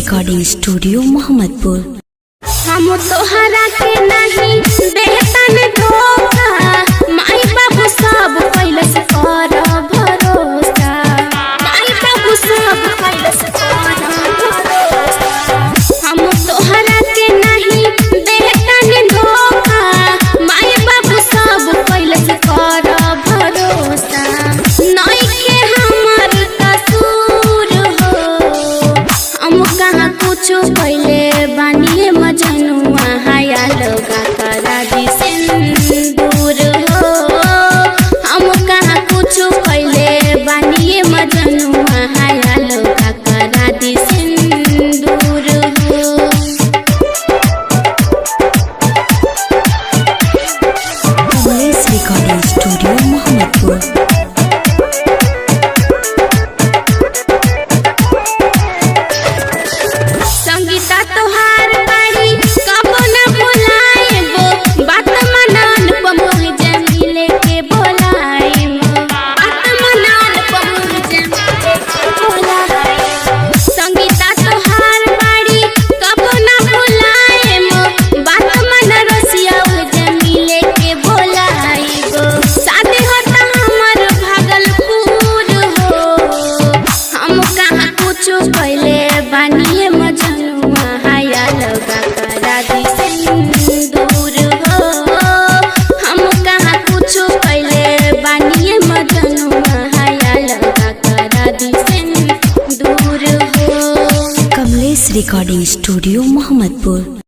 Recording studio Mohammadpur. हम तोहरा के नहीं देतन धोखा, माई बाबू सब कैलस कर भरोसा, माई बाबू सब कैलस कर भरोसा। हम तोहरा के नहीं देतन धोखा, माई बाबू सब कैलस कर भरोसा। नइखे हमर कसूर हो, हम कहाँ कुछ कैले बानी मजनुआ हाया लगा करा दी सिंदूर हो। हम कहाँ कुछ कैले बानी मजनुआ हाया लगा करा दी सिंदूर हो। Kamlesh recording studio Mohammadpur. संगीता तोहार बारी कबो न भुलाएबो, बात मनन पमोह जमीले के बोलाएबो, बात मनन पमोह जमीले के बोलाएबो। संगीता तोहार बारी कबो न भुलाएबो, बात मन रसिया जमीले के बोलाएबो। शादी होता हमर भागलपुर हो, हम कहाँ कुछ कैले बानी मजनुआ हाया लगा करा दी सिंदूर हो। हम कहाँ कुछ कैले बानी मजनुआ हाया लगा करा दी सिंदूर हो। Kamlesh recording studio Mohammadpur.